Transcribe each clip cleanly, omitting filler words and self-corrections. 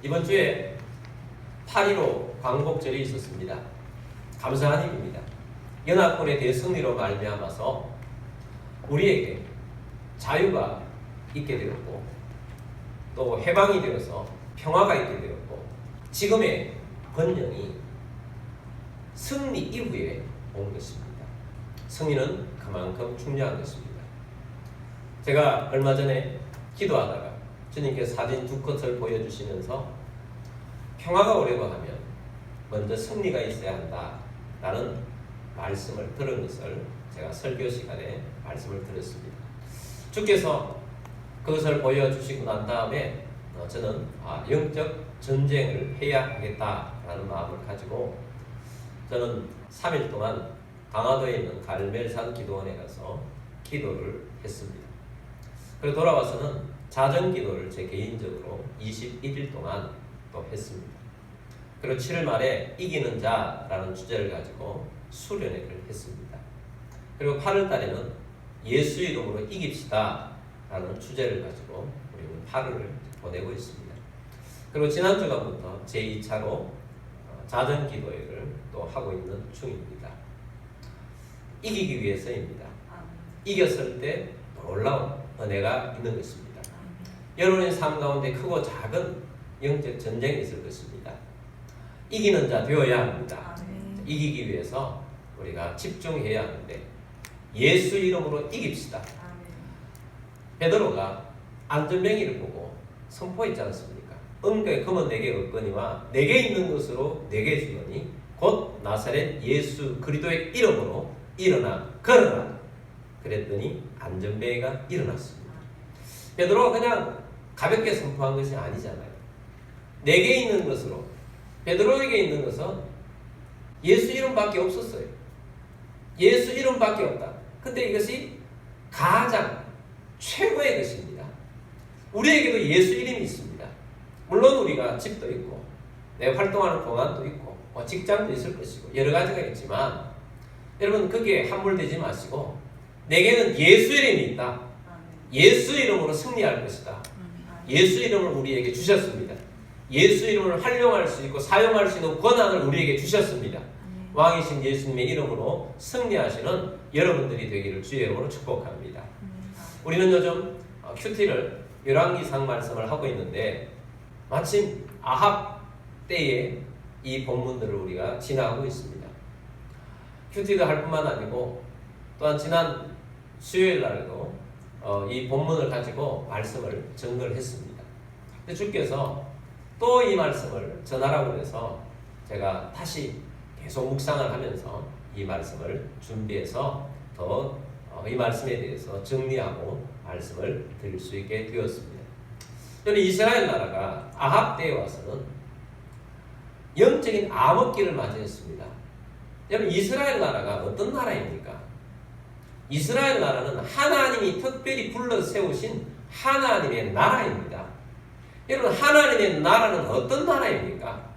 이번 주에 8.15 광복절이 있었습니다. 감사한 일입니다. 연합군의 대승리로 말미암아서 우리에게 자유가 있게 되었고 또 해방이 되어서 평화가 있게 되었고 지금의 번영이 승리 이후에 온 것입니다. 승리는 그만큼 중요한 것입니다. 제가 얼마 전에 기도하다가 주님께서 사진 두 컷을 보여주시면서 평화가 오려고 하면 먼저 승리가 있어야 한다라는 말씀을 들은 것을 제가 설교 시간에 말씀을 드렸습니다. 주께서 그것을 보여주시고 난 다음에 저는 영적 전쟁을 해야 하겠다라는 마음을 가지고 저는 3일 동안 강화도에 있는 갈멜산 기도원에 가서 기도를 했습니다. 그리고 돌아와서는 자정기도를 제 개인적으로 21일 동안 또 했습니다. 그리고 7월 말에 이기는 자라는 주제를 가지고 수련회를 했습니다. 그리고 8월 달에는 예수 이름으로 이깁시다 라는 주제를 가지고 우리는 8월을 보내고 있습니다. 그리고 지난주간부터 제2차로 자정기도회를 또 하고 있는 중입니다. 이기기 위해서입니다. 이겼을 때 놀라운 은혜가 있는 것입니다. 여러분의 삶 가운데 크고 작은 영적 전쟁이 있을 것입니다. 이기는 자 되어야 합니다. 이기기 위해서 우리가 집중해야 하는데 예수 이름으로 이깁시다. 베드로가 안전뱅이를 보고 선포했지 않습니까? 은거에 금은 내게 없거니와 내게 있는 것으로 내게 주노니 곧 나사렛 예수 그리스도의 이름으로 일어나 걸어라. 그랬더니 안전뱅이가 일어났습니다. 베드로가 그냥 가볍게 선포한 것이 아니잖아요. 내게 있는 것으로, 베드로에게 있는 것은 예수 이름밖에 없었어요. 예수 이름밖에 없다. 근데 이것이 가장 최고의 것입니다. 우리에게도 예수 이름이 있습니다. 물론 우리가 집도 있고 내 활동하는 공간도 있고 직장도 있을 것이고 여러 가지가 있지만 여러분 거기에 함몰되지 마시고 내게는 예수 이름이 있다. 예수 이름으로 승리할 것이다. 예수 이름을 우리에게 주셨습니다. 예수 이름을 활용할 수 있고 사용할 수 있는 권한을 우리에게 주셨습니다. 왕이신 예수님의 이름으로 승리하시는 여러분들이 되기를 주의 이름으로 축복합니다. 우리는 요즘 큐티를 열왕기상 말씀을 하고 있는데 마침 아합 때에 이 본문들을 우리가 지나가고 있습니다. 큐티도 할 뿐만 아니고 또한 지난 수요일 날도 이 본문을 가지고 말씀을 전거를 했습니다. 근데 주께서 또 이 말씀을 전하라고 해서 제가 다시 계속 묵상을 하면서 이 말씀을 준비해서 더 이 말씀에 대해서 정리하고 말씀을 드릴 수 있게 되었습니다. 저는 이스라엘 나라가 아합 때에 와서는 영적인 암흑기를 맞이했습니다. 여러분 이스라엘 나라가 어떤 나라입니까? 이스라엘 나라는 하나님이 특별히 불러 세우신 하나님의 나라입니다. 여러분 하나님의 나라는 어떤 나라입니까?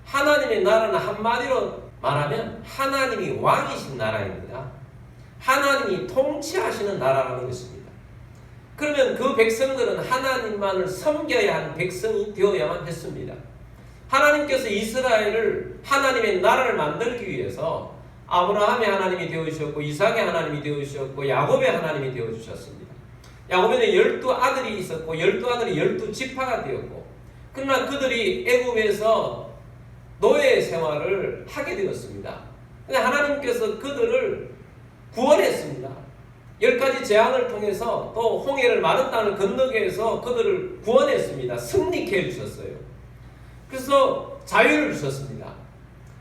하나님의 나라는 한마디로 말하면 하나님이 왕이신 나라입니다. 하나님이 통치하시는 나라라는 것입니다. 그러면 그 백성들은 하나님만을 섬겨야 한 백성이 되어야만 했습니다. 하나님께서 이스라엘을 하나님의 나라를 만들기 위해서 아브라함의 하나님이 되어주셨고 이삭의 하나님이 되어주셨고 야곱의 하나님이 되어주셨습니다. 야곱에는 12아들이 있었고 12아들이 12지파가 되었고 그러나 그들이 애굽에서 노예 생활을 하게 되었습니다. 근데 하나님께서 그들을 구원했습니다. 10가지 재앙을 통해서 또 홍해를 마른 땅을 건너게 해서 그들을 구원했습니다. 승리케 해주셨어요. 그래서 자유를 주셨습니다.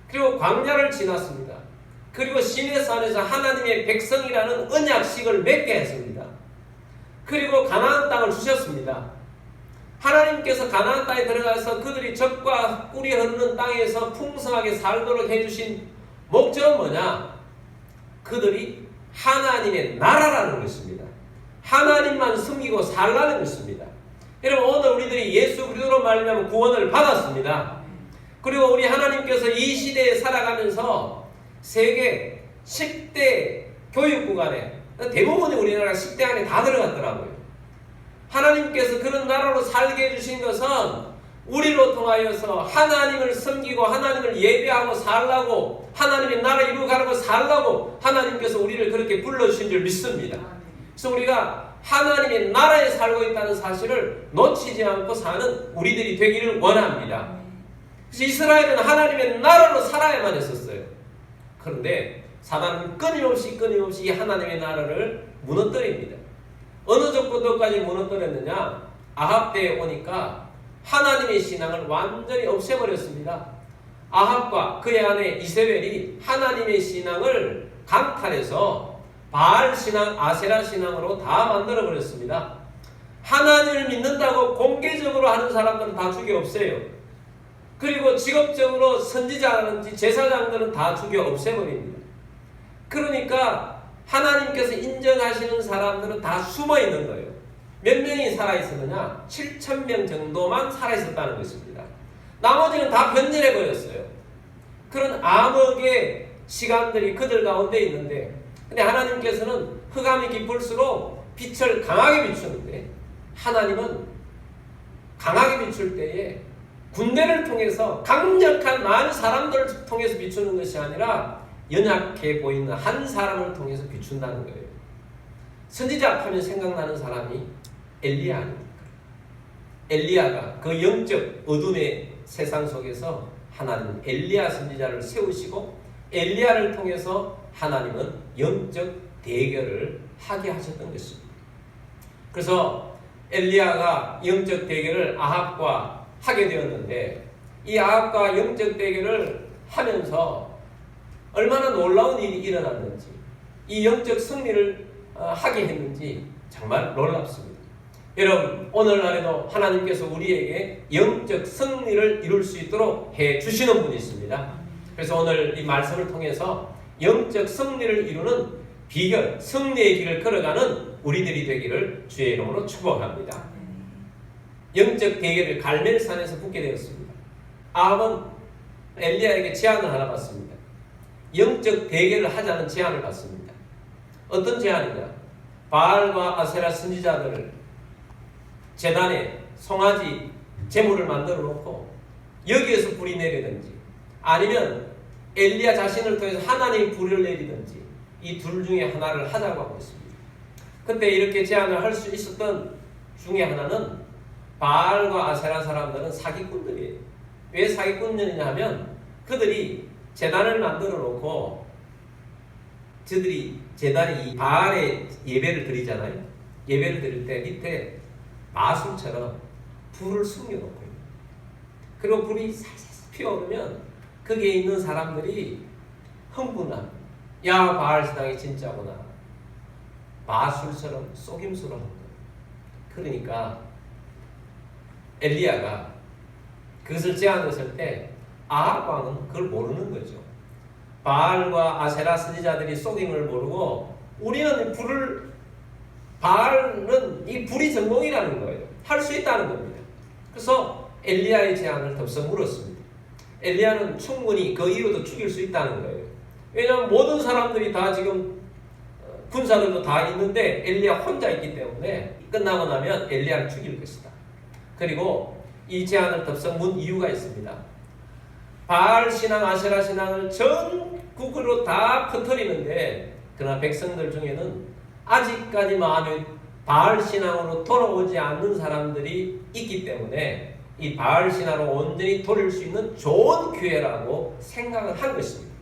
그리고 광야를 지났습니다. 그리고 시내산에서 하나님의 백성이라는 언약식을 맺게 했습니다. 그리고 가나안 땅을 주셨습니다. 하나님께서 가나안 땅에 들어가서 그들이 젖과 꿀이 흐르는 땅에서 풍성하게 살도록 해주신 목적은 뭐냐? 그들이 하나님의 나라라는 것입니다. 하나님만 섬기고 살라는 것입니다. 여러분 오늘 우리들이 예수 그리스도로 말미암아 구원을 받았습니다. 그리고 우리 하나님께서 이 시대에 살아가면서 세계 10대 교육국 안에 대부분이 우리나라 10대 안에 다 들어갔더라고요. 하나님께서 그런 나라로 살게 해주신 것은 우리로 통하여서 하나님을 섬기고 하나님을 예배하고 살라고 하나님의 나라 이루어가라고 살라고 하나님께서 우리를 그렇게 불러주신 줄 믿습니다. 그래서 우리가 하나님의 나라에 살고 있다는 사실을 놓치지 않고 사는 우리들이 되기를 원합니다. 그래서 이스라엘은 하나님의 나라로 살아야만 했었어요. 그런데 사단은 끊임없이 이 하나님의 나라를 무너뜨립니다. 어느 정도까지 무너뜨렸느냐? 아합 때에 오니까 하나님의 신앙을 완전히 없애버렸습니다. 아합과 그의 아내 이세벨이 하나님의 신앙을 강탈해서 바알 신앙, 아세라 신앙으로 다 만들어버렸습니다. 하나님을 믿는다고 공개적으로 하는 사람들은 다 죽여 없애요. 그리고 직업적으로 선지자라든지 제사장들은 다 죽여 없애버립니다. 그러니까 하나님께서 인정하시는 사람들은 다 숨어있는 거예요. 몇 명이 살아있었느냐? 7,000명 정도만 살아있었다는 것입니다. 나머지는 다 변절해버렸어요. 그런 암흑의 시간들이 그들 가운데 있는데, 근데 하나님께서는 흑암이 깊을수록 빛을 강하게 비추는데, 하나님은 강하게 비출 때에 군대를 통해서 강력한 많은 사람들을 통해서 비추는 것이 아니라 연약해 보이는 한 사람을 통해서 비춘다는 거예요. 선지자 하면 생각나는 사람이 엘리야 아닙니까? 엘리야가 그 영적 어둠의 세상 속에서 하나님은 엘리야 선지자를 세우시고 엘리야를 통해서 하나님은 영적 대결을 하게 하셨던 것입니다. 그래서 엘리야가 영적 대결을 아합과 하게 되었는데, 이 아합과 영적 대결을 하면서 얼마나 놀라운 일이 일어났는지, 이 영적 승리를 하게 했는지 정말 놀랍습니다. 여러분, 오늘날에도 하나님께서 우리에게 영적 승리를 이룰 수 있도록 해 주시는 분이 있습니다. 그래서 오늘 이 말씀을 통해서 영적 승리를 이루는 비결, 승리의 길을 걸어가는 우리들이 되기를 주의 이름으로 축복합니다. 영적 대결을 갈멜산에서 붙게 되었습니다. 아합은 엘리야에게 제안을 하나 받습니다. 영적 대결을 하자는 제안을 받습니다. 어떤 제안이냐? 바알과 아세라 선지자들을 제단에 송아지 제물을 만들어 놓고 여기에서 불이 내리든지, 아니면 엘리야 자신을 통해서 하나님이 불을 내리든지, 이 둘 중에 하나를 하자고 하고 있습니다. 그때 이렇게 제안을 할 수 있었던 중에 하나는, 바알과 아세라 사람들은 사기꾼들이에요. 왜 사기꾼들이냐 하면, 그들이 제단을 만들어 놓고 저들이 제단에 이 바알의 예배를 드리잖아요. 예배를 드릴 때 밑에 마술처럼 불을 숨겨놓고 있는, 그리고 불이 살살 피어오르면 거기에 있는 사람들이 흥분합니다. 야, 바알 신앙이 진짜구나. 마술처럼 속임수를 하는 거예요. 그러니까 엘리야가 그것을 제안했을 때 아합 왕은 그걸 모르는 거죠. 바알과 아세라 선지자들이 속임을 모르고, 우리는 바알은 이 불이 전공이라는 거예요. 할 수 있다는 겁니다. 그래서 엘리야의 제안을 덥석 물었습니다. 엘리야는 충분히 그 이유도 죽일 수 있다는 거예요. 왜냐하면 모든 사람들이 다 지금 군사들도 다 있는데 엘리야 혼자 있기 때문에 끝나고 나면 엘리야를 죽일 것이다. 그리고 이 제안을 덥석 문 이유가 있습니다. 바알 신앙, 아세라 신앙을 전국으로 다 퍼뜨리는데, 그러나 백성들 중에는 아직까지 마음에 바알 신앙으로 돌아오지 않는 사람들이 있기 때문에 이 바알 신앙으로 온전히 돌릴 수 있는 좋은 기회라고 생각을 한 것입니다.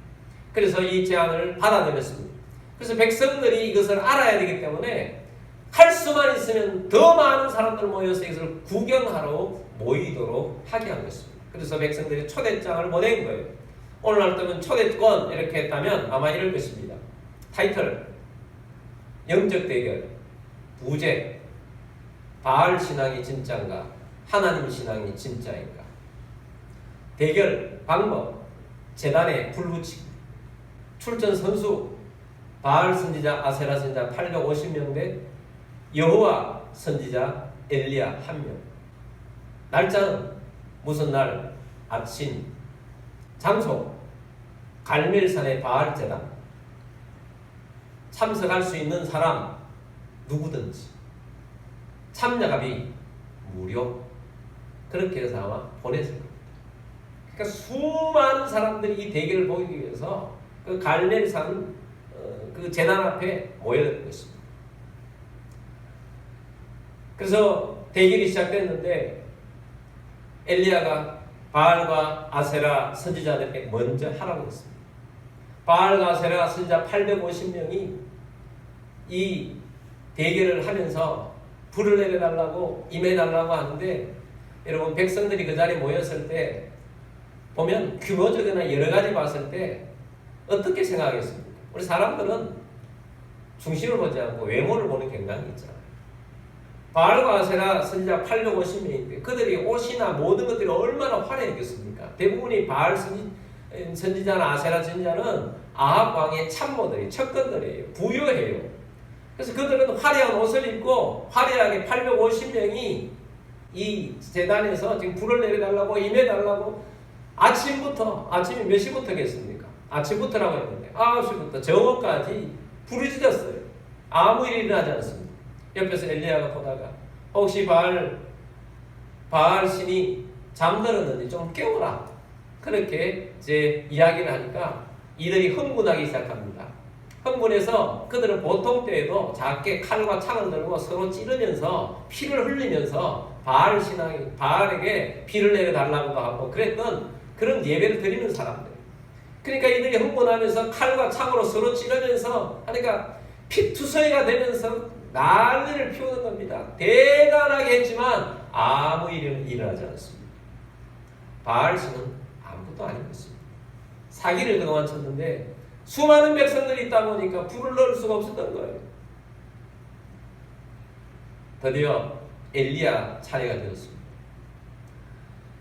그래서 이 제안을 받아들였습니다. 그래서 백성들이 이것을 알아야 되기 때문에 할 수만 있으면 더 많은 사람들 모여서 이것을 구경하러 모이도록 하게 한 것입니다. 그래서 백성들이 초대장을 보낸 거예요. 오늘날 때면 초대권 이렇게 했다면 아마 이럴 것입니다. 타이틀: 영적 대결, 부제, 바알 신앙이 진짜인가, 하나님 신앙이 진짜인가. 대결 방법: 제단에 불 붙이기. 출전 선수: 바알 선지자, 아세라 선지자 850명 대 여호와 선지자 엘리야 1명. 날짜는 무슨 날? 아침. 장소: 갈멜산의 바알 제단. 참석할 수 있는 사람 누구든지. 참여갑이 무료. 그렇게 해서 아마 보냈을 겁니다. 그러니까 수많은 사람들이 이 대결을 보기 위해서 그 갈멜산 그 제단 앞에 모여든 것입니다. 그래서 대결이 시작됐는데 엘리야가 바알과 아세라 선지자들에게 먼저 하라고 했습니다. 바알과 아세라 선지자 850명이 이 대결을 하면서 불을 내려달라고 임해달라고 하는데, 여러분 백성들이 그 자리에 모였을 때 보면 규모적이나 여러 가지 봤을 때 어떻게 생각하겠습니까? 우리 사람들은 중심을 보지 않고 외모를 보는 경향이 있잖아요. 바알과 아세라 선지자 850명인데 그들이 옷이나 모든 것들이 얼마나 화려했겠습니까? 대부분이 바알 선지자나 아세라 선지자는 아합 왕의 참모들이 척건들이에요. 부유해요. 그래서 그들은 화려한 옷을 입고 화려하게 850명이 이 제단에서 지금 불을 내려달라고 임해달라고 아침이 몇 시부터겠습니까? 아침부터라고 했는데 9시부터 정오까지 불이 짖었어요. 아무 일이 일어나지 않습니다. 옆에서 엘리야가 보다가 혹시 바알 신이 잠들었는지 좀 깨워라. 그렇게 이제 이야기를 하니까 이들이 흥분하기 시작합니다. 흥분해서 그들은 보통 때에도 작게 칼과 창을 들고 서로 찌르면서 피를 흘리면서 바알에게 피를 내려달라고도 하고 그랬던 그런 예배를 드리는 사람들. 그러니까 이들이 흥분하면서 칼과 창으로 서로 찌르면서 하니까 피투성이가 되면서 난리를 피우는 겁니다. 대단하게 했지만 아무 일은 일어나지 않습니다. 바알신은 아무것도 아닌 것입니다. 사기를 그동안 쳤는데 수많은 백성들이 있다 보니까 불을 넣을 수가 없었던 거예요. 드디어 엘리야 차례가 되었습니다.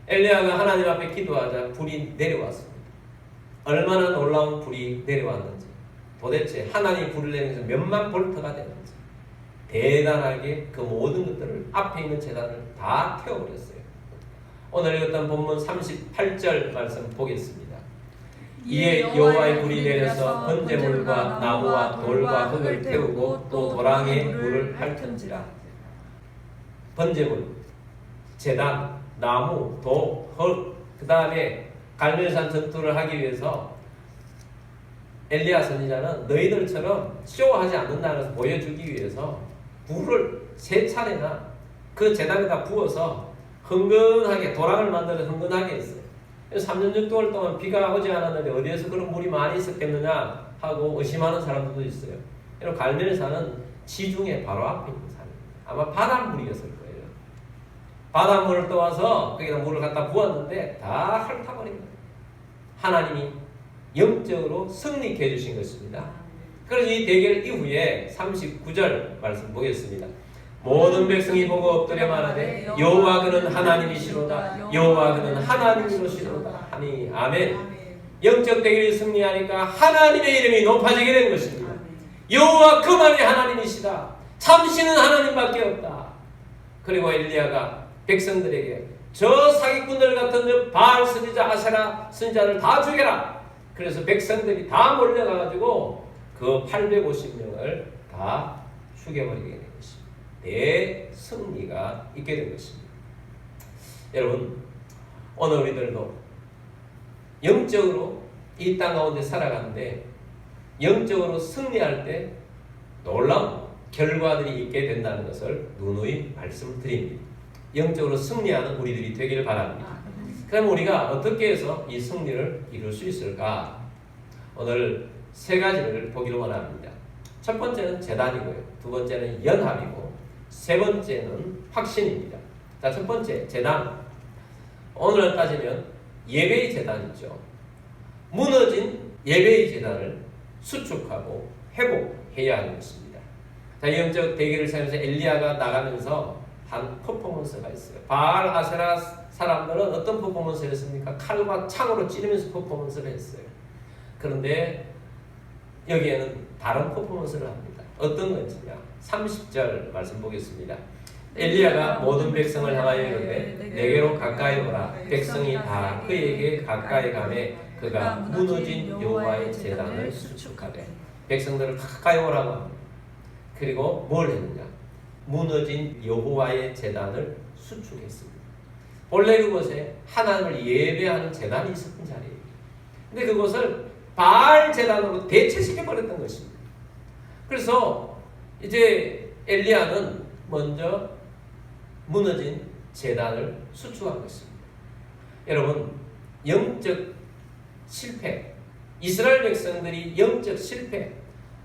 엘리야가 하나님 앞에 기도하자 불이 내려왔습니다. 얼마나 놀라운 불이 내려왔는지, 도대체 하나님이 불을 내리면서 몇만 볼트가 되는지 대단하게 그 모든 것들을 앞에 있는 제단을 다 태워버렸어요. 오늘 읽었던 본문 38절 말씀 보겠습니다. 이에 여호와의 불이 내려서 번제물과 나무와 돌과 흙을 태우고 또 도랑에 물을 핥은지라. 번제물, 제단, 나무, 도, 흙, 그 다음에 갈멜산 전투를 하기 위해서 엘리야 선지자는 너희들처럼 쇼하지 않는다는 것을 보여주기 위해서 불을 3차례나 그 제단에다 부어서 흥건하게 도랑을 만들어서 흥건하게 했어요. 3년 6개월 동안 비가 오지 않았는데 어디에서 그런 물이 많이 있었겠느냐 하고 의심하는 사람들도 있어요. 여러분 갈멜산은 지중해 바로 앞에 있는 산입니다. 아마 바닷물이었을 거예요. 바닷물을 떠와서 거기다 물을 갖다 부었는데 다 핥아버린 거예요. 하나님이 영적으로 승리케 해주신 것입니다. 그래서 이 대결 이후에 39절 말씀 보겠습니다. 모든 백성이 보고 엎드려 말하되 여호와 그는 하나님이시로다. 여호와 그는 하나님이시로다 하니 아멘. 영적 대결이 승리하니까 하나님의 이름이 높아지게 된 것입니다. 여호와 그만이 하나님이시다. 참신은 하나님밖에 없다. 그리고 엘리야가 백성들에게 저 사기꾼들 같은 바알 선지자 아세라 선지자를 다 죽여라. 그래서 백성들이 다 몰려가지고 그 850명을 다 죽여버리게 된 것입니다. 대승리가 있게 된 것입니다. 여러분, 오늘 우리들도 영적으로 이 땅 가운데 살아가는데 영적으로 승리할 때 놀라운 결과들이 있게 된다는 것을 누누이 말씀드립니다. 영적으로 승리하는 우리들이 되기를 바랍니다. 그럼 우리가 어떻게 해서 이 승리를 이룰 수 있을까? 오늘 3가지를 보기를 원합니다. 첫 번째는 제단이고요. 두 번째는 연합이고 세 번째는 확신입니다. 자, 첫 번째 제단. 오늘 따지면 예배의 제단이죠. 무너진 예배의 제단을 수축하고 회복해야 하는 것입니다. 자, 영적 대결을 세우면서 엘리야가 나가면서 한 퍼포먼스가 있어요. 바알 아세라 사람들은 어떤 퍼포먼스를 했습니까? 칼과 창으로 찌르면서 퍼포먼스를 했어요. 그런데 여기에는 다른 퍼포먼스를 합니다. 어떤 건지냐? 30절 말씀 보겠습니다. 엘리야가 모든 백성을 향하여 이르되 내게로 가까이 오라. 백성이 다 그에게 가까이 가매 그가 무너진 여호와의 제단을 수축하되. 백성들을 가까이 오라고 합니다. 그리고 뭘 했느냐? 무너진 여호와의 제단을 수축했습니다. 본래 그곳에 하나님을 예배하는 제단이 있었던 자리예요. 근데 그곳을 바알 제단으로 대체시켜 버렸던 것입니다. 그래서 이제 엘리야는 먼저 무너진 제단을 수축한 것입니다. 여러분, 영적 실패, 이스라엘 백성들이 영적 실패,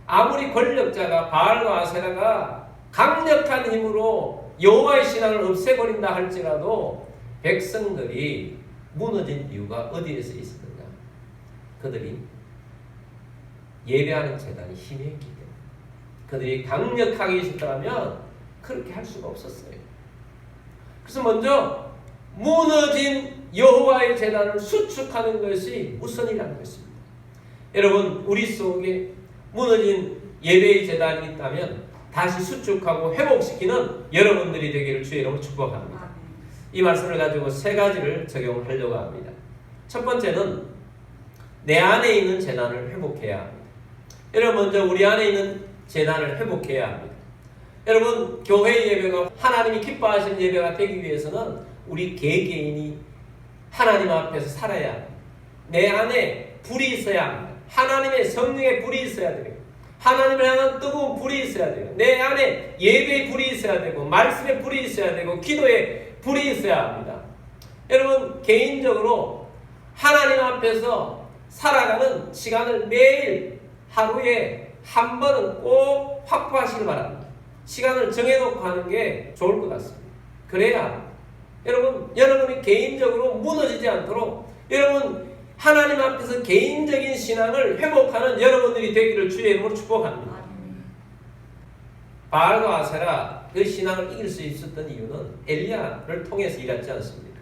아무리 권력자가 바알과 아세라가 강력한 힘으로 여호와의 신앙을 없애버린다 할지라도 백성들이 무너진 이유가 어디에서 있었는가? 그들이 예배하는 제단이 힘이 있기 때문에, 그들이 강력하게 있었다면 그렇게 할 수가 없었어요. 그래서 먼저 무너진 여호와의 제단을 수축하는 것이 우선이라는 것입니다. 여러분, 우리 속에 무너진 예배의 제단이 있다면 다시 수축하고 회복시키는 여러분들이 되기를 주의 이름으로 축복합니다. 이 말씀을 가지고 세 가지를 적용하려고 합니다. 첫 번째는 내 안에 있는 제단을 회복해야 합니다. 여러분, 먼저 우리 안에 있는 제단을 회복해야 합니다. 여러분, 교회 예배가 하나님이 기뻐하시는 예배가 되기 위해서는 우리 개개인이 하나님 앞에서 살아야 합니다. 내 안에 불이 있어야 합니다. 하나님의 성령의 불이 있어야 돼요. 하나님을 향한 뜨거운 불이 있어야 돼요. 내 안에 예배의 불이 있어야 되고, 말씀의 불이 있어야 되고, 기도의 불이 있어야 합니다. 여러분, 개인적으로 하나님 앞에서 살아가는 시간을 매일 하루에 한 번은 꼭 확보하시길 바랍니다. 시간을 정해놓고 하는 게 좋을 것 같습니다. 그래야 여러분이 개인적으로 무너지지 않도록 여러분 하나님 앞에서 개인적인 신앙을 회복하는 여러분들이 되기를 주의 이름으로 축복합니다. 바알과 아세라 그 신앙을 이길 수 있었던 이유는 엘리야를 통해서 일하지 않습니까?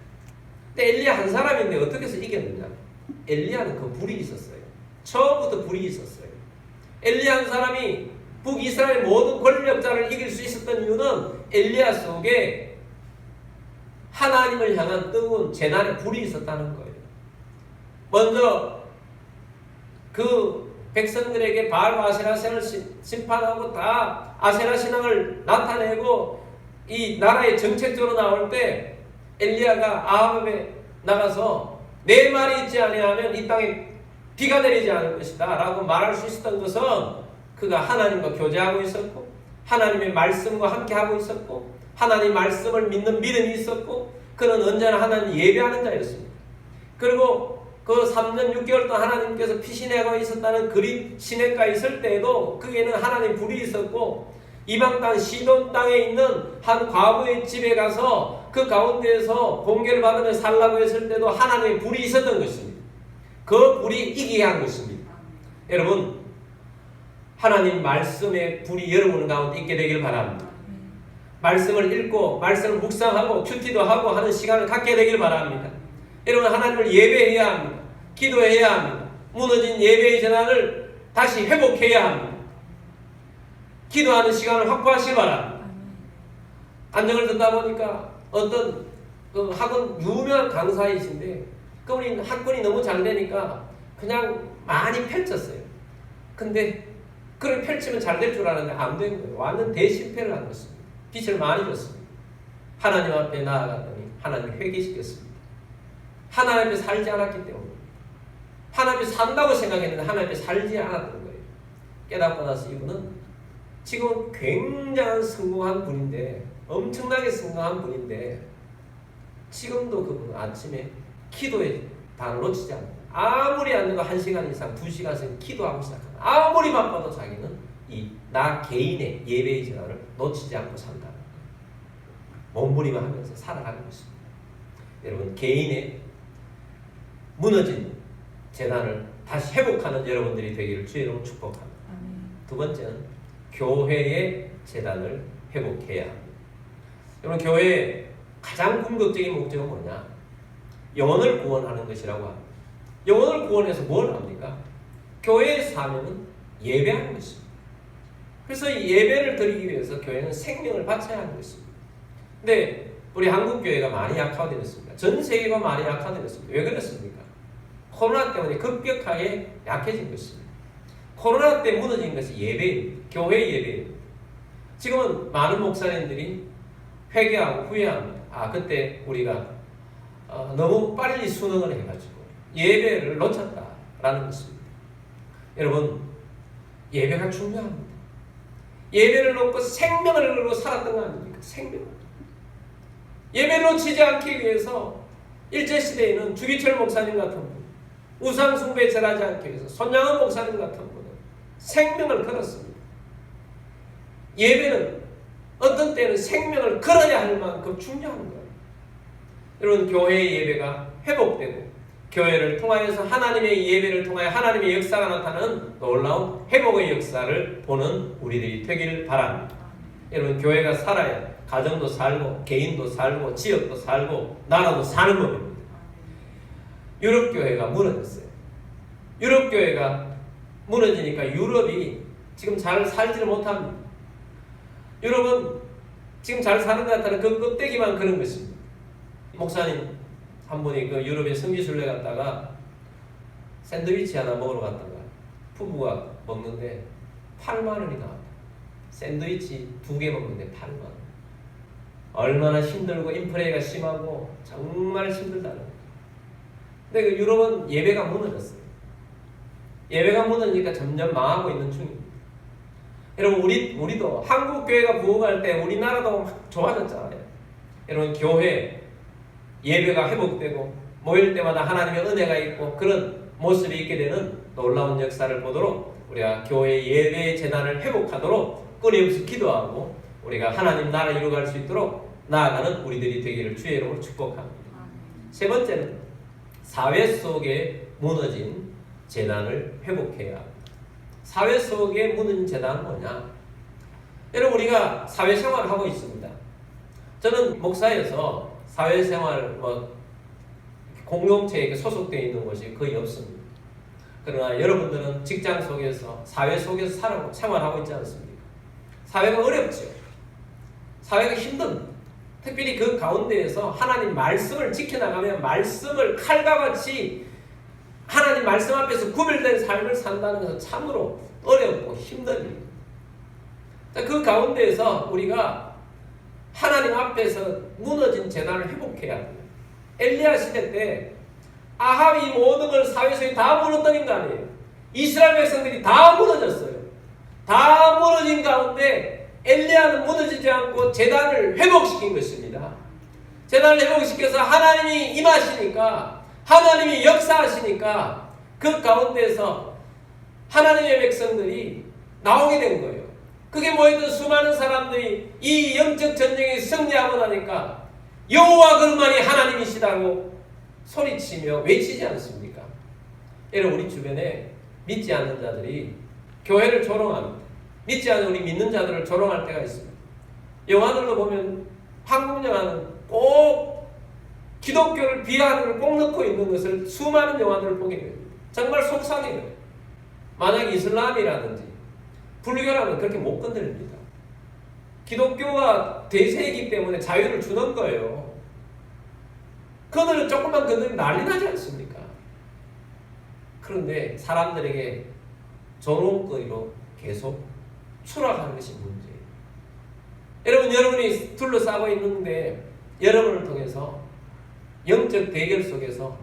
근데 엘리야 한 사람인데 어떻게 해서 이겼느냐? 엘리야는 그 불이 있었어요. 처음부터 불이 있었어요. 엘리야 한 사람이 북이스라엘 모든 권력자를 이길 수 있었던 이유는 엘리야 속에 하나님을 향한 뜨거운 제단의 불이 있었다는 거예요. 먼저 그 백성들에게 바알과 아세라 신을 심판하고 다 아세라 신앙을 나타내고 이 나라의 정책적으로 나올 때 엘리야가 아합에 나가서 내 말이 있지 아니하면 이 땅에 비가 내리지 않을 것이다 라고 말할 수 있었던 것은 그가 하나님과 교제하고 있었고 하나님의 말씀과 함께 하고 있었고 하나님 말씀을 믿는 믿음이 있었고 그는 언제나 하나님 예배하는 자였습니다. 그리고 그 3년 6개월 동안 하나님께서 피신해가 있었다는 그릿 시내가에 있을 때에도 그에는 하나님 불이 있었고 이방 땅 시돈 땅에 있는 한 과부의 집에 가서 그 가운데에서 공개를 받으며 살라고 했을 때도 하나님의 불이 있었던 것입니다. 그 불이 이기게 한 것입니다. 여러분, 하나님 말씀의 불이 여러분 가운데 있게 되길 바랍니다. 말씀을 읽고 말씀을 묵상하고 큐티도 하고 하는 시간을 갖게 되길 바랍니다. 여러분, 하나님을 예배해야 합니다. 기도해야 합니다. 무너진 예배의 전환을 다시 회복해야 합니다. 기도하는 시간을 확보하시기 바랍니다. 안정을 듣다 보니까 어떤 그 학원 유명한 강사이신데 그분이 학군이 너무 잘 되니까 그냥 많이 펼쳤어요. 근데 그걸 펼치면 잘 될 줄 알았는데 안 된 거예요. 완전 대실패를 한 것입니다. 빛을 많이 줬습니다. 하나님 앞에 나아갔더니 하나님 회개시켰습니다. 하나님 앞에 살지 않았기 때문에 하나님 앞에 산다고 생각했는데 하나님 앞에 살지 않았던 거예요. 깨닫고 나서 이분은 지금 굉장한 성공한 분인데 엄청나게 성공한 분인데 지금도 그분은 아침에 기도에 다 놓치지 않아요. 아무리 안 돼도 1시간 이상 2시간씩 기도하고 시작합니다. 아무리 바빠도 자기는 나 개인의 예배의 전환을 놓치지 않고 산다. 몸부림을 하면서 살아가는 것입니다. 여러분, 개인의 무너진 재단을 다시 회복하는 여러분들이 되기를 주의 이름으로 축복합니다. 두 번째는 교회의 재단을 회복해야 합니다. 여러분, 교회의 가장 궁극적인 목적은 뭐냐? 영혼을 구원하는 것이라고 합니다. 영혼을 구원해서 뭘 합니까? 교회의 사명은 예배하는 것입니다. 그래서 이 예배를 드리기 위해서 교회는 생명을 바쳐야 하는 것입니다. 근데 우리 한국 교회가 많이 약화되었습니다. 전 세계가 많이 약화되었습니다. 왜 그렇습니까? 코로나 때문에 급격하게 약해진 것입니다. 코로나 때 무너진 것이 예배입니다. 교회 예배입니다. 지금은 많은 목사님들이 회개하고 후회합니다. 그때 우리가 너무 빨리 순응을 해가지고 예배를 놓쳤다라는 것입니다. 여러분, 예배가 중요합니다. 예배를 놓고 생명을 걸고 살았던 거 아닙니까? 생명. 예배를 놓치지 않기 위해서 일제시대에는 주기철 목사님 같은 분, 우상숭배 절하지 않기 위해서 손양원 목사님 같은 분은 생명을 걸었습니다. 예배는 어떤 때는 생명을 걸어야 할 만큼 중요한 거예요. 여러분, 교회의 예배가 회복되고 교회를 통하여서 하나님의 예배를 통하여 하나님의 역사가 나타나는 놀라운 회복의 역사를 보는 우리들이 되기를 바랍니다. 여러분, 교회가 살아야 가정도 살고 개인도 살고 지역도 살고 나라도 사는 법입니다. 유럽 교회가 무너졌어요. 유럽 교회가 무너지니까 유럽이 지금 잘 살지를 못합니다. 유럽은 지금 잘 사는 것 같다는 그 껍데기만 그런 것입니다. 목사님 한 분이 그 유럽에 성지순례 갔다가 샌드위치 하나 먹으러 갔다가 부부가 먹는데 8만 원이 나왔다. 샌드위치 2개 먹는데 8만 원. 얼마나 힘들고 인플레이가 심하고 정말 힘들다는 거예요. 근데 그 유럽은 예배가 무너졌어요. 예배가 무너지니까 점점 망하고 있는 중입니다. 여러분, 우리도 한국 교회가 부흥할 때 우리나라도 막 좋아졌잖아요. 여러분, 교회 예배가 회복되고 모일 때마다 하나님의 은혜가 있고 그런 모습이 있게 되는 놀라운 역사를 보도록 우리가 교회 예배 재단을 회복하도록 끊임없이 기도하고 우리가 하나님 나라 이루어갈 수 있도록 나아가는 우리들이 되기를 주의 이름으로 축복합니다. 세 번째는 사회 속에 무너진 재단을 회복해야 합니다. 사회 속에 무너진 재단은 뭐냐? 여러분, 우리가 사회생활을 하고 있습니다. 저는 목사여서 사회생활 공동체에 소속되어 있는 것이 거의 없습니다. 그러나 여러분들은 직장 속에서 사회 속에서 생활하고 있지 않습니까? 사회가 어렵죠. 사회가 힘듭니다. 특별히 그 가운데에서 하나님 말씀을 지켜나가면 말씀을 칼과 같이 하나님 말씀 앞에서 구별된 삶을 산다는 것은 참으로 어렵고 힘듭니다. 그 가운데에서 우리가 하나님 앞에서 무너진 재단을 회복해야 합니다. 엘리야 시대 때 아합이 모든 걸 사회 속에 다 무너뜨린 인간이에요. 이스라엘 백성들이 다 무너졌어요. 다 무너진 가운데 엘리야는 무너지지 않고 재단을 회복시킨 것입니다. 재단을 회복시켜서 하나님이 임하시니까, 하나님이 역사하시니까 그 가운데서 하나님의 백성들이 나오게 된 거예요. 그게 뭐였든 수많은 사람들이 이 영적 전쟁에 승리하고 나니까 여호와 그분만이 하나님이시다고 소리치며 외치지 않습니까? 여러분, 우리 주변에 믿지 않는 자들이 교회를 조롱합니다. 믿지 않는 우리 믿는 자들을 조롱할 때가 있습니다. 영화들로 보면 한국 영화는 꼭 기독교를 비하하는 걸 꼭 넣고 있는 것을 수많은 영화들을 보게 됩니다. 정말 속상해요. 만약 이슬람이라든지 불교라면 그렇게 못 건드립니다. 기독교가 대세이기 때문에 자유를 주는 거예요. 그들은 조금만 건드리면 난리 나지 않습니까? 그런데 사람들에게 조롱거리로 계속 추락하는 것이 문제예요. 여러분, 여러분이 둘러싸고 있는데 여러분을 통해서 영적 대결 속에서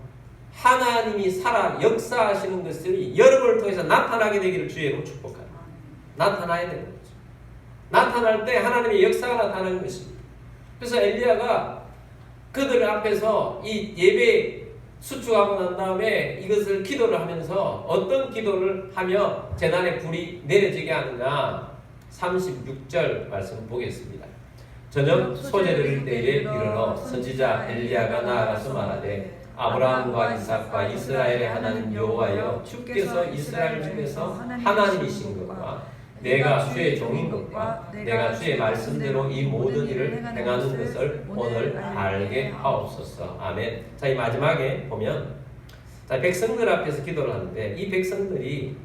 하나님이 살아 역사하시는 것들이 여러분을 통해서 나타나게 되기를 주의 이름으로 축복합니다. 나타나야 되는 거죠. 나타날 때 하나님의 역사가 나타나는 것입니다. 그래서 엘리야가 그들 앞에서 이 예배 수축하고 난 다음에 이것을 기도를 하면서 어떤 기도를 하며 제단에 불이 내려지게 하느냐, 36절 말씀 보겠습니다. 저녁 소재 드릴 때에 이르러 선지자 엘리야가 나아가서 말하되 아브라함과 이삭과 이스라엘의 하나님 여호와여, 주께서 이스라엘 중에서 하나님이신 것과 내가 주의 종인 것과 내가 주의 말씀대로 이 모든 일을 행하는 것을 오늘 알게 하옵소서. 아멘. 자, 이 마지막에 보면 백성들 앞에서 기도를 하는데 이 백성들이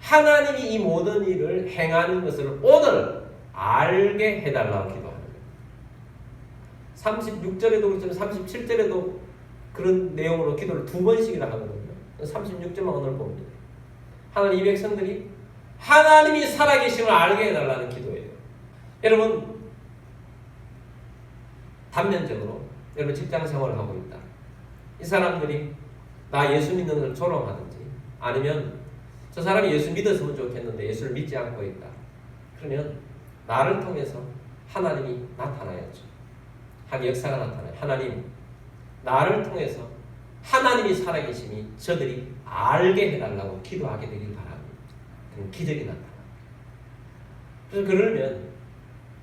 하나님이 이 모든 일을 행하는 것을 오늘 알게 해달라고 기도하는 거예요. 36절에도 그렇지만 37절에도 그런 내용으로 기도를 2번씩이나 하거든요. 36절만 오늘 봅니다. 하나님, 이 백성들이 하나님이 살아계심을 알게 해달라는 기도예요. 여러분, 단면적으로 여러분 직장 생활을 하고 있다. 이 사람들이 나 예수 믿는 걸 조롱하든지 아니면 저 사람이 예수 믿었으면 좋겠는데 예수를 믿지 않고 있다. 그러면 나를 통해서 하나님이 나타나야죠. 한 역사가 나타나요. 하나님, 나를 통해서 하나님이 살아계심이 저들이 알게 해달라고 기도하게 되길 바랍니다. 그럼 기적이 나타나요. 그래서 그러면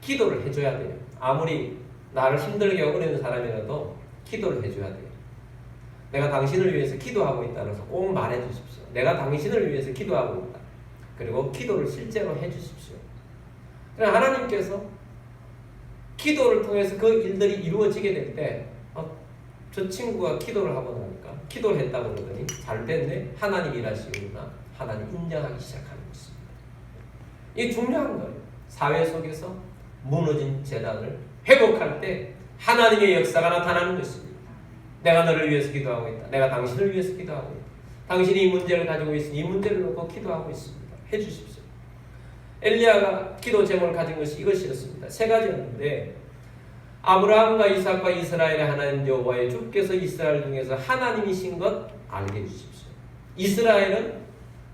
기도를 해줘야 돼요. 아무리 나를 힘들게 하고 그러는 사람이라도 기도를 해줘야 돼요. 내가 당신을 위해서 기도하고 있다는 것을 꼭 말해 주십시오. 내가 당신을 위해서 기도하고 있다. 그리고 기도를 실제로 해 주십시오. 그럼 하나님께서 기도를 통해서 그 일들이 이루어지게 될 때 저 친구가 기도를 하고 나니까 기도를 했다고 그러더니 잘 됐네. 하나님 일하시구나. 하나님 인정하기 시작하는 것입니다. 이게 중요한 거예요. 사회 속에서 무너진 재단을 회복할 때 하나님의 역사가 나타나는 것입니다. 내가 너를 위해서 기도하고 있다. 내가 당신을 위해서 기도하고 있다. 당신이 이 문제를 가지고 있으니 이 문제를 놓고 기도하고 있습니다. 해주십시오. 엘리야가 기도 제목을 가진 것이 이것이었습니다. 세 가지였는데 아브라함과 이삭과 이스라엘의 하나님 여호와의 주께서 이스라엘 중에서 하나님이신 것 알게 해주십시오. 이스라엘은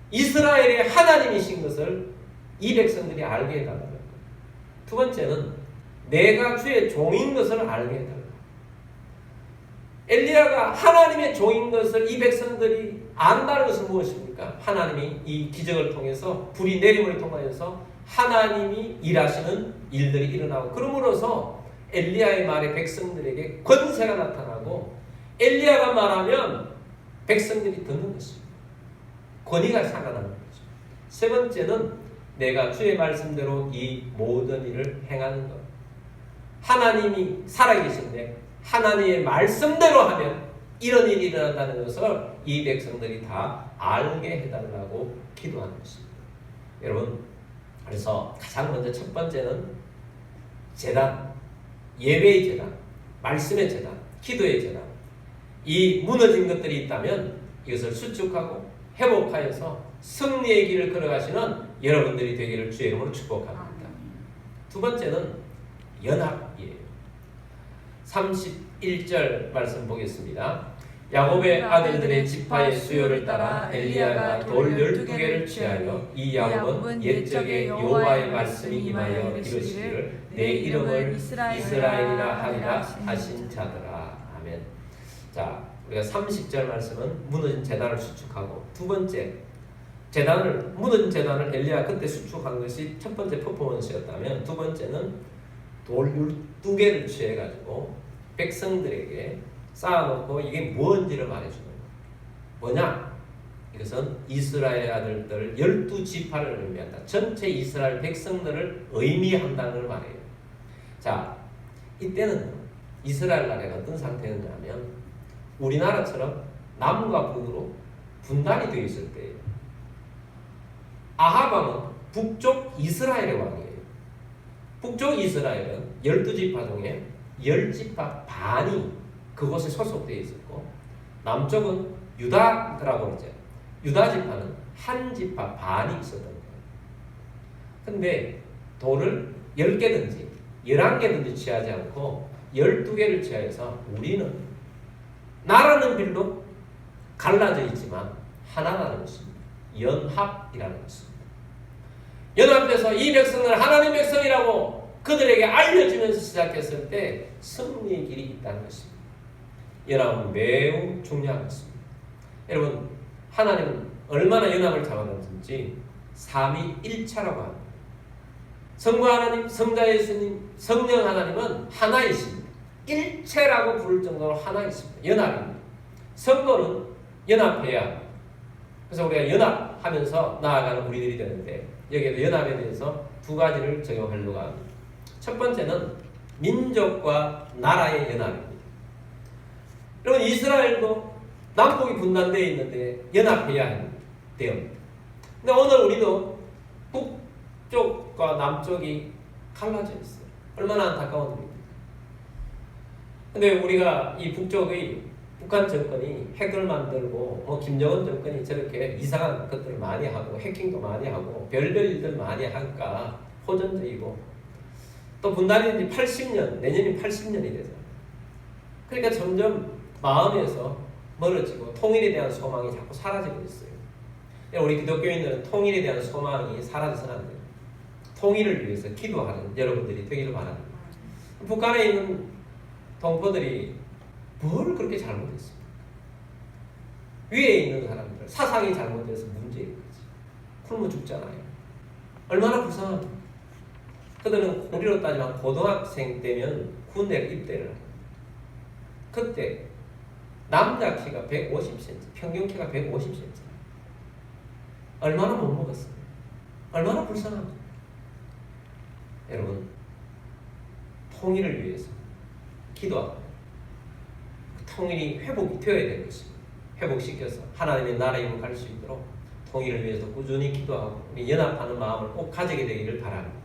이스라엘의 하나님이신 것을 이 백성들이 알게 해달라는 거예요. 두 번째는 내가 주의 종인 것을 알게 해달라. 엘리야가 하나님의 종인 것을 이 백성들이 안다는 것은 무엇입니까? 하나님이 이 기적을 통해서 불이 내림을 통하여서 하나님이 일하시는 일들이 일어나고 그러므로서 엘리야의 말에 백성들에게 권세가 나타나고 엘리야가 말하면 백성들이 듣는 것입니다. 권위가 살아나는 거죠. 세 번째는 내가 주의 말씀대로 이 모든 일을 행하는 것. 하나님이 살아계신데 하나님의 말씀대로 하면 이런 일이 일어난다는 것을 이 백성들이 다 알게 해달라고 기도하는 것입니다. 여러분, 그래서 가장 먼저 첫 번째는 제단, 예배의 제단, 말씀의 제단, 기도의 제단. 이 무너진 것들이 있다면 이것을 수축하고 회복하여서 승리의 길을 걸어가시는 여러분들이 되기를 주의 이름으로 축복합니다. 두 번째는 연합이에요. 31절 말씀 보겠습니다. 야곱의 아들들의 지파의 수요를 따라 엘리야가 돌 12개를 취하여 이 야곱은 옛적에 여호와의 말씀이 임하여 이르시기를 내 이름을 이스라엘이라 하리라 하신 자더라. 아멘. 자, 우리가 30절 말씀은 무너진 제단을 수축하고 두 번째 무너진 제단을 엘리야가 그때 수축한 것이 첫 번째 퍼포먼스였다면 두 번째는 돌 12개를 취해가지고 백성들에게 쌓아놓고 이게 뭔지를 말해주는 거예요. 뭐냐? 이것은 이스라엘 아들들 12지파를 의미한다. 전체 이스라엘 백성들을 의미한다는 걸 말해요. 자, 이때는 이스라엘 나라가 어떤 상태였냐면 우리나라처럼 남과 북으로 분단이 되어 있을 때예요. 아합 왕은 북쪽 이스라엘의 왕이에요. 북쪽 이스라엘은 12지파 중에 10지파 반이 그곳에 소속되어 있었고 남쪽은 유다라고 그러죠. 유다 지파는 한 지파 반이 있었던 거예요. 근데 돌을 10개든지 11개든지 취하지 않고 12개를 취하여서 우리는 나라는 빌로 갈라져 있지만 하나라는 것입니다. 연합이라는 것입니다. 연합해서 이 백성을 하나님 백성이라고 그들에게 알려주면서 시작했을 때 승리의 길이 있다는 것입니다. 연합은 매우 중요한 것입니다. 여러분, 하나님은 얼마나 연합을 잡아놨는지 삼위일체라고 합니다. 성부 하나님, 성자 예수님, 성령 하나님은 하나이십니다. 일체라고 부를 정도로 하나이십니다. 연합입니다. 성도는 연합해야 합니다. 그래서 우리가 연합하면서 나아가는 우리들이 되는데 여기에도 연합에 대해서 두 가지를 적용하려고 합니다. 첫 번째는 민족과 나라의 연합입니다. 여러분, 이스라엘도 남북이 분단되어 있는데 연합해야 돼요. 근데 오늘 우리도 북쪽과 남쪽이 갈라져 있어요. 얼마나 안타까운 일입니까? 근데 우리가 이 북쪽의 북한 정권이 핵을 만들고 김정은 정권이 저렇게 이상한 것들을 많이 하고 해킹도 많이 하고 별별 일들 많이 하니까 호전적이고 또 분단이 이제 80년, 내년이 80년이 되잖아요. 그러니까 점점 마음에서 멀어지고 통일에 대한 소망이 자꾸 사라지고 있어요. 우리 기독교인들은 통일에 대한 소망이 사라져서는 안 돼요. 통일을 위해서 기도하는 여러분들이 되기를 바랍니다. 북한에 있는 동포들이 뭘 그렇게 잘못했습니까? 위에 있는 사람들 사상이 잘못돼서 문제인 거지. 굶어 죽잖아요. 얼마나 불쌍합니까? 그들은 우리로 따지면 고등학생 때면 군대 입대를 합니다. 그때 남자 키가 150cm, 평균 키가 150cm. 얼마나 못 먹었어요. 얼마나 불쌍합니까? 여러분, 통일을 위해서 기도하고 그 통일이 회복이 되어야 될 것입니다. 회복시켜서 하나님의 나라에 갈 수 있도록 통일을 위해서 꾸준히 기도하고 우리 연합하는 마음을 꼭 가지게 되기를 바랍니다.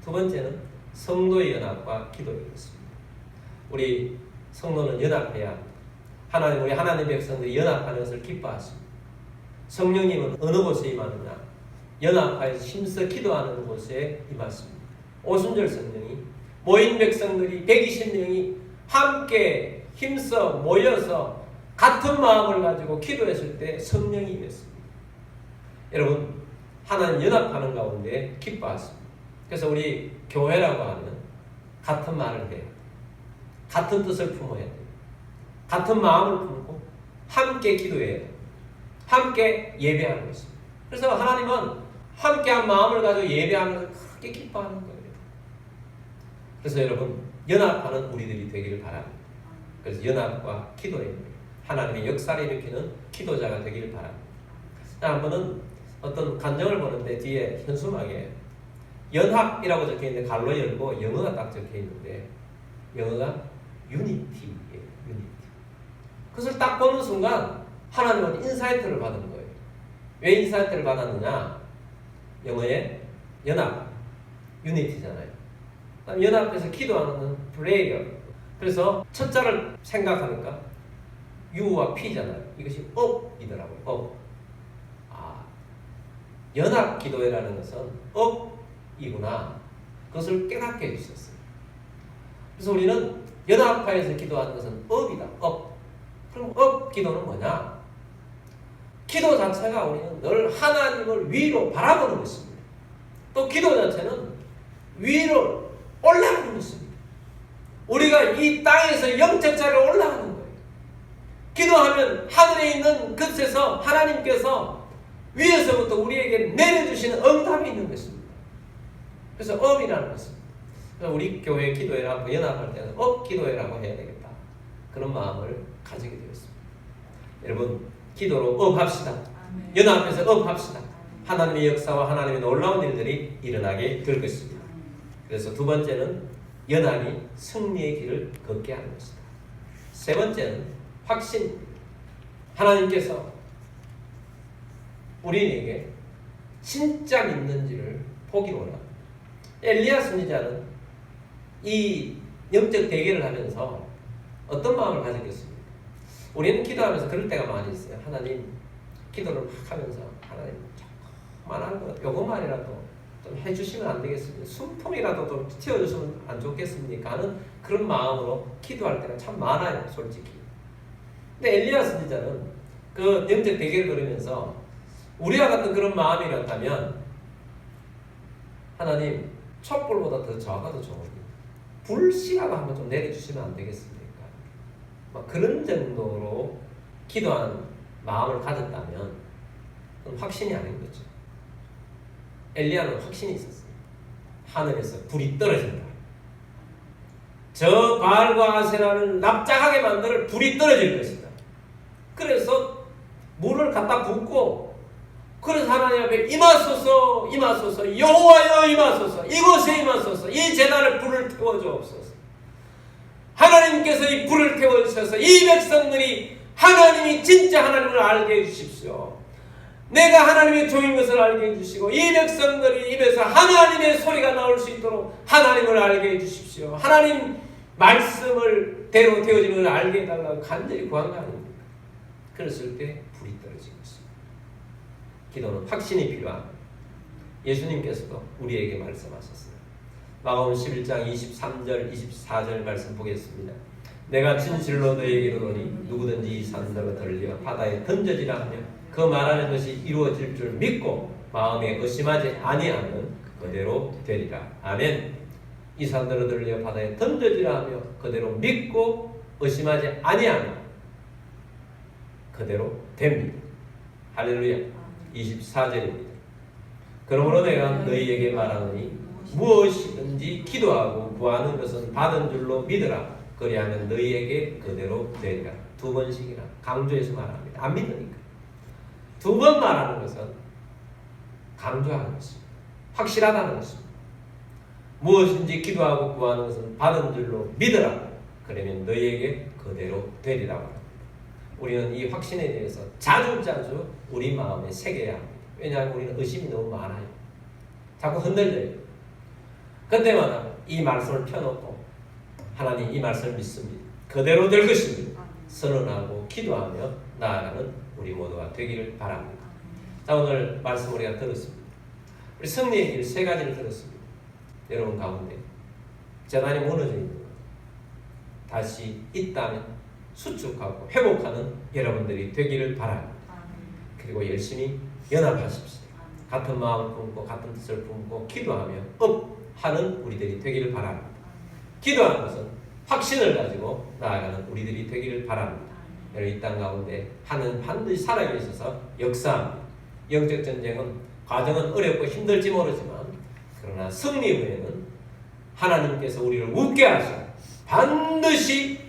두 번째는 성도의 연합과 기도이겠습니다. 우리 성도는 연합해야 합니다. 우리 하나님 백성들이 연합하는 것을 기뻐하십니다. 성령님은 어느 곳에 임하느냐? 연합하여서 힘써 기도하는 곳에 임하십니다. 오순절 성령이 모인 백성들이 120명이 함께 힘써 모여서 같은 마음을 가지고 기도했을 때 성령이 임했습니다. 여러분, 하나님 연합하는 가운데 기뻐하십니다. 그래서 우리 교회라고 하면 같은 말을 해야 돼요. 같은 뜻을 품어야 돼요. 같은 마음을 품고 함께 기도해야 돼요. 함께 예배하는 것입니다. 그래서 하나님은 함께한 마음을 가지고 예배하는 것을 크게 기뻐하는 거예요. 그래서 여러분, 연합하는 우리들이 되기를 바랍니다. 그래서 연합과 기도에 하나님의 역사를 일으키는 기도자가 되기를 바랍니다. 한 번은 어떤 간증을 보는데 뒤에 현수막에 연합이라고 적혀있는데 갈로 열고 영어가 딱 적혀있는데 영어가 유니티예요. 유니티. 그것을 딱 보는 순간 하나님은 인사이트를 받은 거예요. 왜 인사이트를 받았느냐? 영어에 연합, 유니티잖아요. 연합해서 기도하는 건 prayer. 그래서 첫 자를 생각하니까 U와 P잖아요. 이것이 up이더라고요. up. 연합 기도회라는 것은 up이구나. 그것을 깨닫게 해주셨어요. 그래서 우리는 연합하여서 기도하는 것은 up이다. up. 그럼 up 기도는 뭐냐? 기도 자체가 우리는 늘 하나님을 위로 바라보는 것입니다. 또 기도 자체는 위로 올라가는 것입니다. 우리가 이 땅에서 영적 자리로 올라가는 거예요. 기도하면 하늘에 있는 끝에서 하나님께서 위에서부터 우리에게 내려주시는 응답이 있는 것입니다. 그래서 업이라는 것입니다. 그래서 우리 교회 기도회라고 연합할 때는 업 기도회라고 해야 되겠다. 그런 마음을 가지게 되었습니다. 여러분, 기도로 업합시다. 연합해서 업합시다. 하나님의 역사와 하나님의 놀라운 일들이 일어나게 될 것입니다. 그래서 두 번째는 연합이 승리의 길을 걷게 하는 것이다. 세 번째는 확신. 하나님께서 우리에게 진짜 믿는지를 보기로 원합니다. 엘리야 선지자는 이 영적 대결을 하면서 어떤 마음을 가졌겠습니까? 우리는 기도하면서 그럴 때가 많이 있어요. 하나님, 기도를 막 하면서 하나님 조그만한 거 요것만이라도 좀 해주시면 안 되겠습니까? 순풍이라도 좀 튀어주시면 안 좋겠습니까? 하는 그런 마음으로 기도할 때가 참 많아요, 솔직히. 근데 엘리야 선지자는 그 영적 대결을 걸으면서 우리와 같은 그런 마음이었다면 하나님, 촛불보다 더 저하가 더 좋은데 불씨라도 한번 좀 내려주시면 안 되겠습니까? 막 그런 정도로 기도하는 마음을 가졌다면 그건 확신이 아닌 거죠. 엘리야는 확신이 있었어요. 하늘에서 불이 떨어진다. 저 바알과 아세라를 납작하게 만들 불이 떨어질 것이다. 그래서 물을 갖다 붓고 그래서 하나님 앞에 임하소서, 임하소서, 여호와여 임하소서, 이곳에 임하소서, 이 제단에 불을 태워주옵소서. 하나님께서 이 불을 태워주셔서 이 백성들이 하나님이 진짜 하나님을 알게 해주십시오. 내가 하나님의 종인 것을 알게 해주시고 이 백성들이 입에서 하나님의 소리가 나올 수 있도록 하나님을 알게 해주십시오. 하나님 말씀을 대로 되어지는 걸 알게 해달라고 간절히 구한 거 아닙니까? 그랬을 때 불이 떨어진 것입니다. 기도는 확신이 필요합니다. 예수님께서도 우리에게 말씀하셨어요. 마가복음 11장 23절 24절 말씀 보겠습니다. 내가 진실로 너희에게 이르노니 누구든지 이 산들을 들려 바다에 던져지라 하며 그 말하는 것이 이루어질 줄 믿고 마음에 의심하지 아니하면 그대로 되리라. 아멘. 이 산들을 들려 바다에 던져지라 하며 그대로 믿고 의심하지 아니하면 그대로 됩니다. 할렐루야. 24절입니다. 그러므로 내가 너희에게 말하노니 무엇이든지 기도하고 구하는 것은 받은 줄로 믿으라. 그리하면 너희에게 그대로 되리라. 두 번씩이나 강조해서 말합니다. 안 믿으니까. 두 번 말하는 것은 강조하는 것입니다. 확실하다는 것입니다. 무엇인지 기도하고 구하는 것은 받은 줄로 믿으라. 그러면 너희에게 그대로 되리라고 합니다. 우리는 이 확신에 대해서 자주자주 우리 마음에 새겨야 합니다. 왜냐하면 우리는 의심이 너무 많아요. 자꾸 흔들려요. 그때마다 이 말씀을 펴놓고 하나님 이 말씀을 믿습니다. 그대로 될 것입니다. 선언하고 기도하며 나아가는 우리 모두가 되기를 바랍니다. 자, 오늘 말씀 우리가 들었습니다. 우리 승리의 길 세 가지를 들었습니다. 여러분 가운데 재단이 무너져 있는 것 다시 있다면 수축하고 회복하는 여러분들이 되기를 바랍니다. 그리고 열심히 연합하십시오. 같은 마음을 품고 같은 뜻을 품고 기도하며 하는 우리들이 되기를 바랍니다. 기도하는 것은 확신을 가지고 나아가는 우리들이 되기를 바랍니다. 여러분 이 땅 가운데 하는 반드시 살아계셔서 역사합니다. 영적 전쟁은 과정은 어렵고 힘들지 모르지만 그러나 승리 후에는 하나님께서 우리를 웃게 하시고 반드시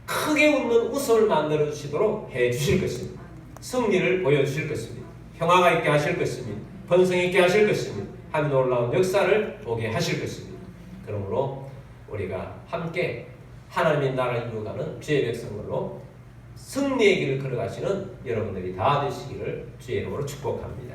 크게 웃는 웃음을 만들어 주시도록 해 주실 것입니다. 승리를 보여주실 것입니다. 평화가 있게 하실 것입니다. 번성 있게 하실 것입니다. 한 놀라운 역사를 보게 하실 것입니다. 그러므로 우리가 함께 하나님의 나라를 이루어가는 주의 백성들로 승리의 길을 걸어가시는 여러분들이 다 되시기를 주의 이름으로 축복합니다.